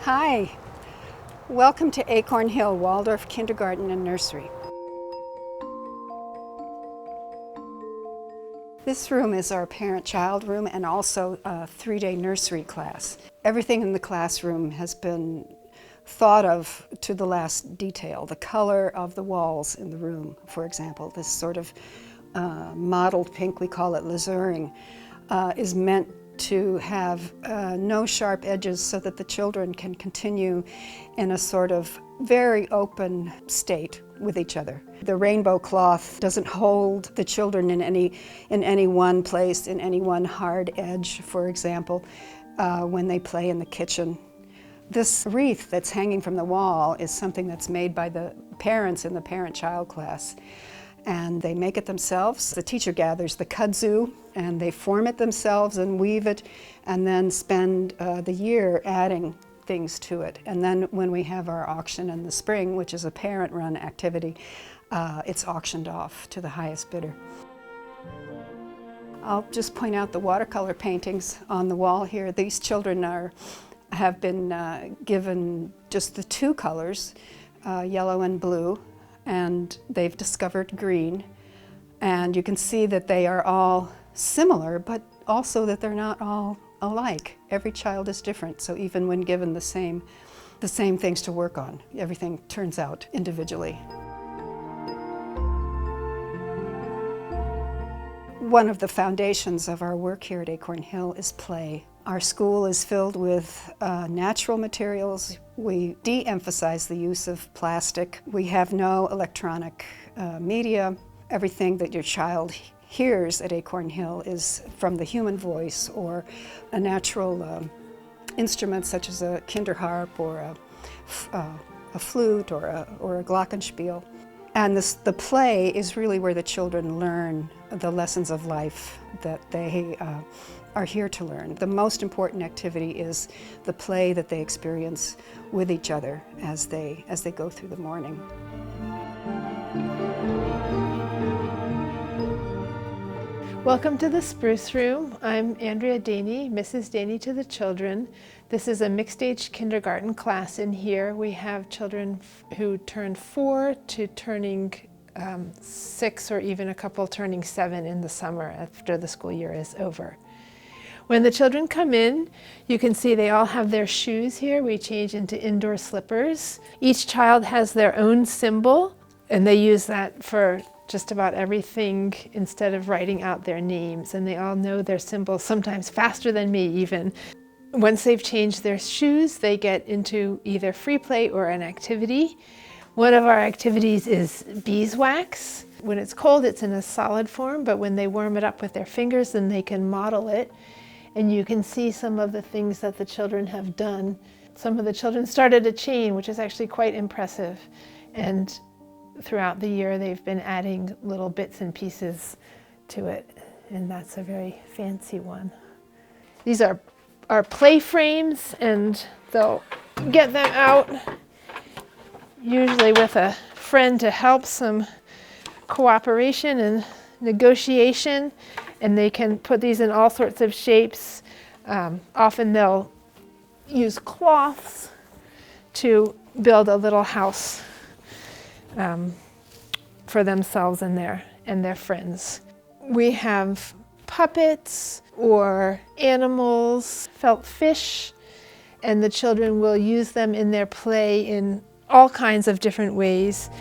Hi, welcome to Acorn Hill Waldorf Kindergarten and Nursery. This room is our parent-child room and also a 3-day nursery class. Everything in the classroom has been thought of to the last detail. The color of the walls in the room, for example, this sort of mottled pink, we call it lazuring, is meant to have no sharp edges so that the children can continue in a sort of very open state with each other. The rainbow cloth doesn't hold the children in any one place, in any one hard edge, for example, when they play in the kitchen. This wreath that's hanging from the wall is something that's made by the parents in the parent-child class. And they make it themselves. The teacher gathers the kudzu and they form it themselves and weave it and then spend the year adding things to it. And then when we have our auction in the spring, which is a parent-run activity, it's auctioned off to the highest bidder. I'll just point out the watercolor paintings on the wall here. These children have been given just the two colors, yellow and blue, and they've discovered green. And you can see that they are all similar, but also that they're not all alike. Every child is different, so even when given the same things to work on, everything turns out individually. One of the foundations of our work here at Acorn Hill is play. Our school is filled with natural materials. We de-emphasize the use of plastic. We have no electronic media. Everything that your child hears at Acorn Hill is from the human voice or a natural instrument such as a kinderharp or a flute or a glockenspiel. And the play is really where the children learn the lessons of life that they are here to learn. The most important activity is the play that they experience with each other as they go through the morning. Welcome to the Spruce Room. I'm Andrea Daney, Mrs. Daney to the children. This is a mixed-age kindergarten class in here. We have children who turn 4 to turning 6, or even a couple turning 7 in the summer after the school year is over. When the children come in, you can see they all have their shoes here. We change into indoor slippers. Each child has their own symbol, and they use that for just about everything instead of writing out their names. And they all know their symbols, sometimes faster than me even. Once they've changed their shoes, they get into either free play or an activity. One of our activities is beeswax. When it's cold, it's in a solid form, but when they warm it up with their fingers, then they can model it. And you can see some of the things that the children have done. Some of the children started a chain, which is actually quite impressive. And throughout the year, they've been adding little bits and pieces to it. And that's a very fancy one. These are our play frames, and they'll get them out, usually with a friend to help, some cooperation and negotiation. And they can put these in all sorts of shapes. Often they'll use cloths to build a little house for themselves and their friends. We have puppets or animals, felt fish, and the children will use them in their play in all kinds of different ways.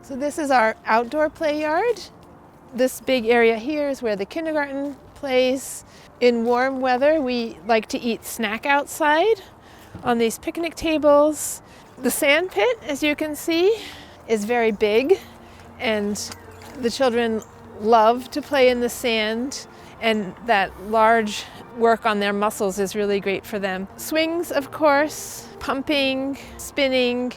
So this is our outdoor play yard. This big area here is where the kindergarten plays. In warm weather, we like to eat snack outside on these picnic tables. The sand pit, as you can see, is very big, and the children love to play in the sand, and that large work on their muscles is really great for them. Swings, of course, pumping, spinning.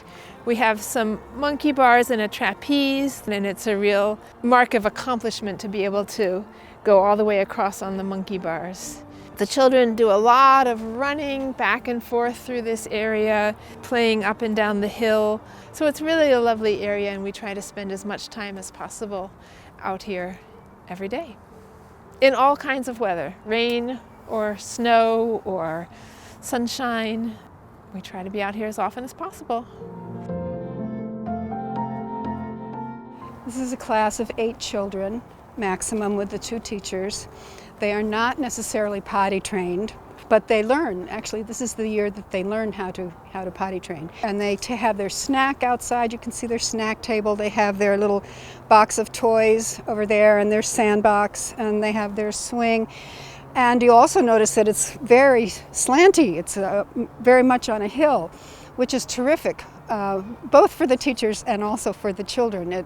We have some monkey bars and a trapeze, and it's a real mark of accomplishment to be able to go all the way across on the monkey bars. The children do a lot of running back and forth through this area, playing up and down the hill. So it's really a lovely area, and we try to spend as much time as possible out here every day. in all kinds of weather, rain or snow or sunshine. We try to be out here as often as possible. This is a class of 8 children, maximum with the 2 teachers. They are not necessarily potty trained, but they learn. Actually, this is the year that they learn how to potty train. And they have their snack outside. You can see their snack table. They have their little box of toys over there and their sandbox, and they have their swing. And you also notice that it's very slanty. It's very much on a hill, which is terrific, both for the teachers and also for the children.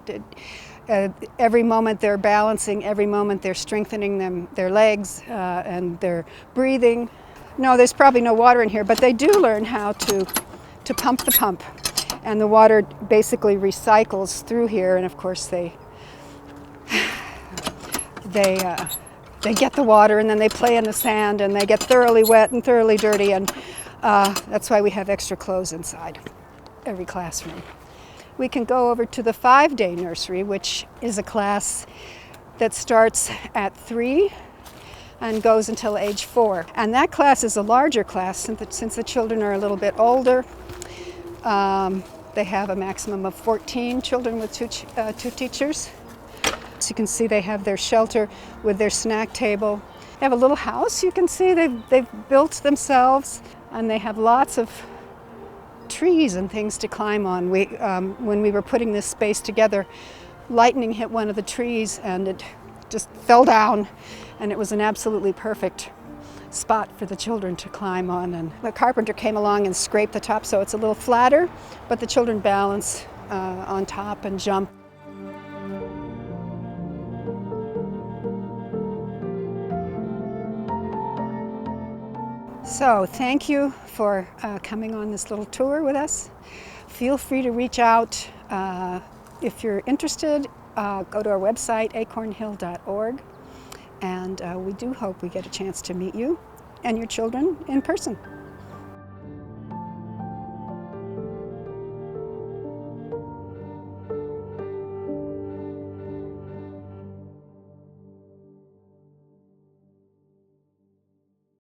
Every moment they're balancing, every moment they're strengthening their legs and they're breathing. No, there's probably no water in here, but they do learn how to pump the pump. And the water basically recycles through here, and of course they get the water and then they play in the sand and they get thoroughly wet and thoroughly dirty, and that's why we have extra clothes inside every classroom. We can go over to the 5-day nursery, which is a class that starts at 3 and goes until age 4. And that class is a larger class since the children are a little bit older. They have a maximum of 14 children with 2 teachers. So you can see they have their shelter with their snack table. They have a little house, you can see they've built themselves, and they have lots of trees and things to climb on. When we were putting this space together, lightning hit one of the trees and it just fell down, and it was an absolutely perfect spot for the children to climb on. And the carpenter came along and scraped the top so it's a little flatter, but the children balance on top and jump. So thank you for coming on this little tour with us. Feel free to reach out if you're interested. Go to our website, acornhill.org, and we do hope we get a chance to meet you and your children in person.